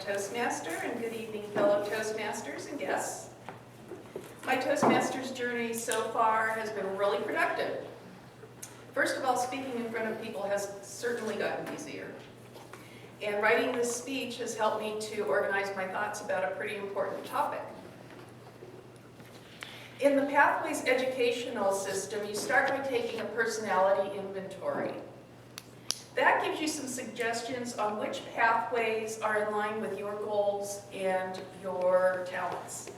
Toastmaster, and good evening, fellow Toastmasters and guests. My Toastmasters journey so far has been really productive. First of all, speaking in front of people has certainly gotten easier. And writing this speech has helped me to organize my thoughts about a pretty important topic. In the Pathways educational system, you start by taking a personality inventory. That gives you some suggestions on which pathways are in line with your goals and your talents.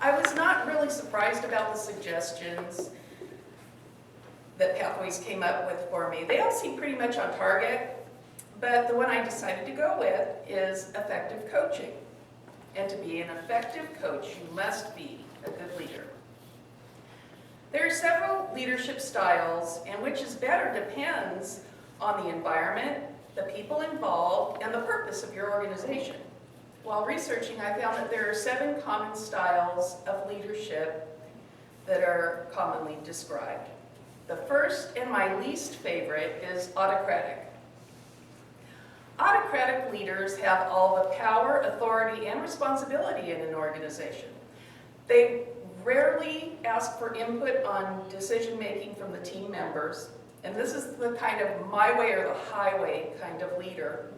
I was not really surprised about the suggestions that Pathways came up with for me. They all seem pretty much on target, but the one I decided to go with is effective coaching. And to be an effective coach, you must be a good leader. There are several leadership styles, and which is better depends on the environment, the people involved, and the purpose of your organization. While researching, I found that there are 7 common styles of leadership that are commonly described. The first and my least favorite is autocratic. Autocratic leaders have all the power, authority, and responsibility in an organization. They rarely ask for input on decision-making from the team members, and this is the kind of my way or the highway kind of leader.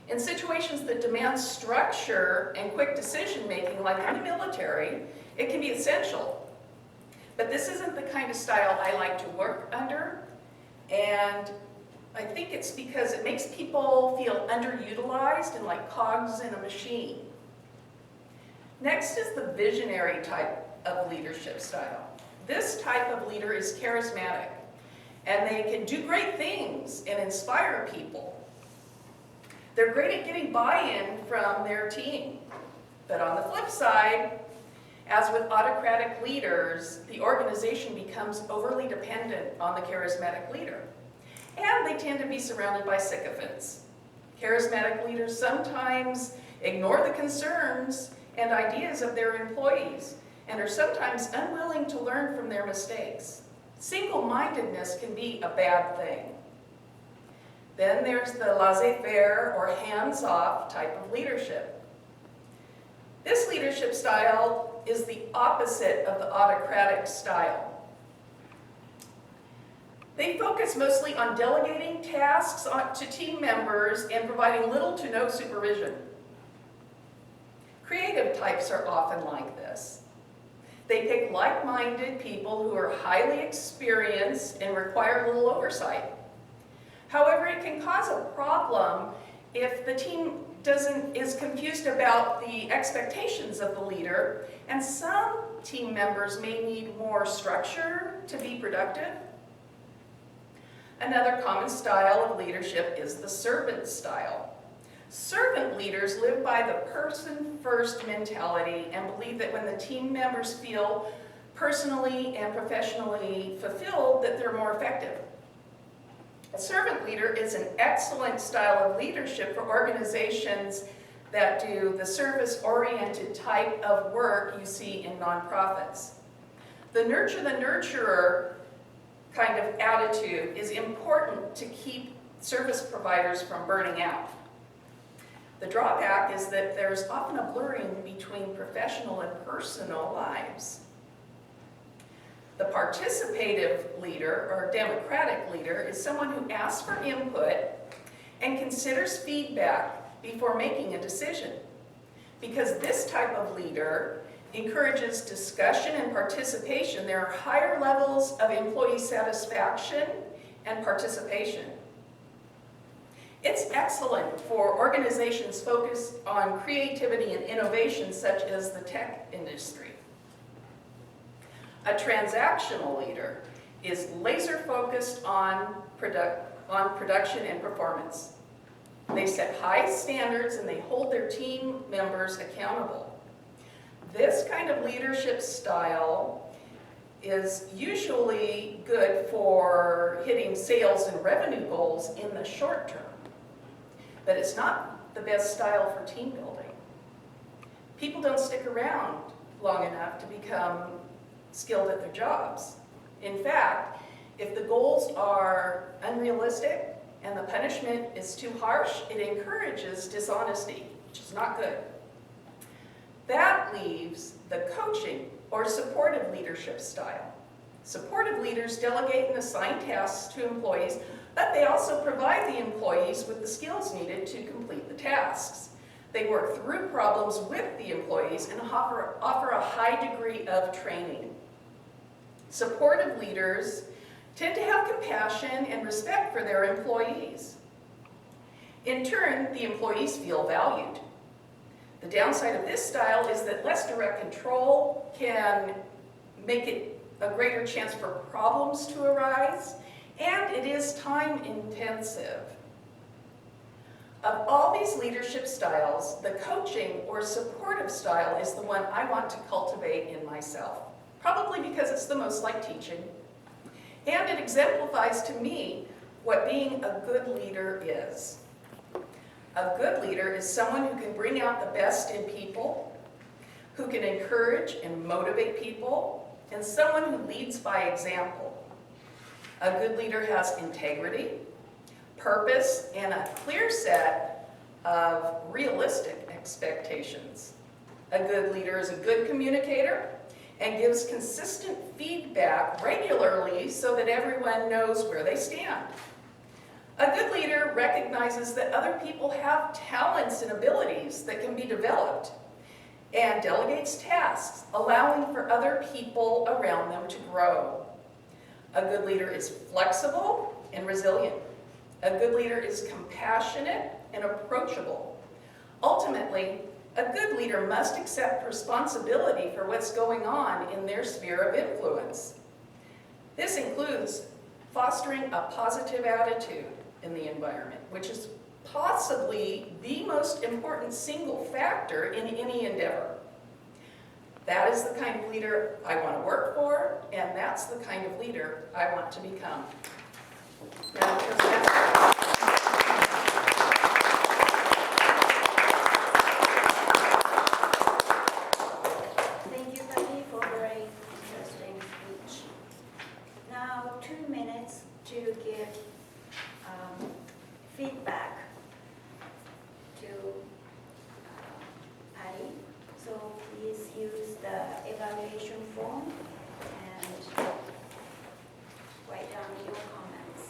In situations that demand structure and quick decision-making, like in the military, it can be essential. But this isn't the kind of style I like to work under, and I think it's because it makes people feel underutilized and like cogs in a machine. Next is the visionary type of leadership style. This type of leader is charismatic, and they can do great things and inspire people. They're great at getting buy-in from their team. But on the flip side, as with autocratic leaders, the organization becomes overly dependent on the charismatic leader. And they tend to be surrounded by sycophants. Charismatic leaders sometimes ignore the concerns and ideas of their employees, and are sometimes unwilling to learn from their mistakes. Single-mindedness can be a bad thing. Then there's the laissez-faire or hands-off type of leadership. This leadership style is the opposite of the autocratic style. They focus mostly on delegating tasks to team members and providing little to no supervision. Creative types are often like this. They pick like-minded people who are highly experienced and require little oversight. However, it can cause a problem if the team is confused about the expectations of the leader, and some team members may need more structure to be productive. Another common style of leadership is the servant style. Servant leaders live by the person-first mentality and believe that when the team members feel personally and professionally fulfilled, that they're more effective. A servant leader is an excellent style of leadership for organizations that do the service-oriented type of work you see in nonprofits. The nurture the nurturer kind of attitude is important to keep service providers from burning out. The drawback is that there's often a blurring between professional and personal lives. The participative leader, or democratic leader, is someone who asks for input and considers feedback before making a decision. Because this type of leader encourages discussion and participation, there are higher levels of employee satisfaction and participation. It's excellent for organizations focused on creativity and innovation, such as the tech industry. A transactional leader is laser-focused on production and performance. They set high standards and they hold their team members accountable. This kind of leadership style is usually good for hitting sales and revenue goals in the short term. But it's not the best style for team building. People don't stick around long enough to become skilled at their jobs. In fact, if the goals are unrealistic and the punishment is too harsh, it encourages dishonesty, which is not good. That leaves the coaching or supportive leadership style. Supportive leaders delegate and assign tasks to employees, but they also provide the employees with the skills needed to complete the tasks. They work through problems with the employees and offer a high degree of training. Supportive leaders tend to have compassion and respect for their employees. In turn, the employees feel valued. The downside of this style is that less direct control can make it a greater chance for problems to arise, and it is time intensive. Of all these leadership styles, the coaching or supportive style is the one I want to cultivate in myself, probably because it's the most like teaching, and it exemplifies to me what being a good leader is. A good leader is someone who can bring out the best in people, who can encourage and motivate people, and someone who leads by example. A good leader has integrity, purpose, and a clear set of realistic expectations. A good leader is a good communicator and gives consistent feedback regularly so that everyone knows where they stand. A good leader recognizes that other people have talents and abilities that can be developed and delegates tasks, allowing for other people around them to grow. A good leader is flexible and resilient. A good leader is compassionate and approachable. Ultimately, a good leader must accept responsibility for what's going on in their sphere of influence. This includes fostering a positive attitude in the environment, which is possibly the most important single factor in any endeavor. That is the kind of leader I want to work for, and that's the kind of leader I want to become. Now, thank you, Patty, for a very interesting speech. Now, 2 minutes to give feedback to Patty. So please use the evaluation form and write down your comments.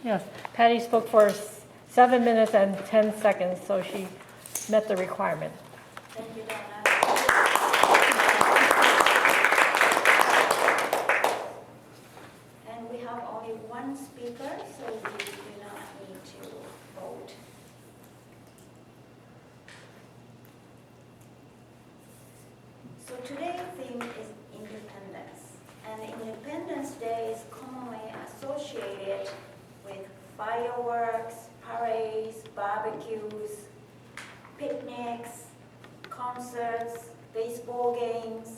Yes, Patty spoke for 7 minutes and 10 seconds, so she met the requirement. Thank you, Donna. And we have only one speaker, so we do not need to vote. So today's theme is independence. And Independence Day is commonly associated with fireworks, parades, barbecues, picnics, concerts, baseball games,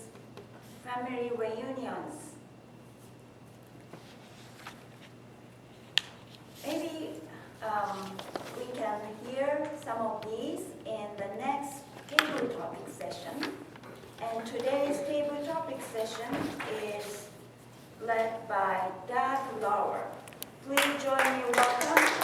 family reunions. Maybe we can hear some of these in the next table topic session. And today's table topic session is led by Doug Lauer. Please join me in welcome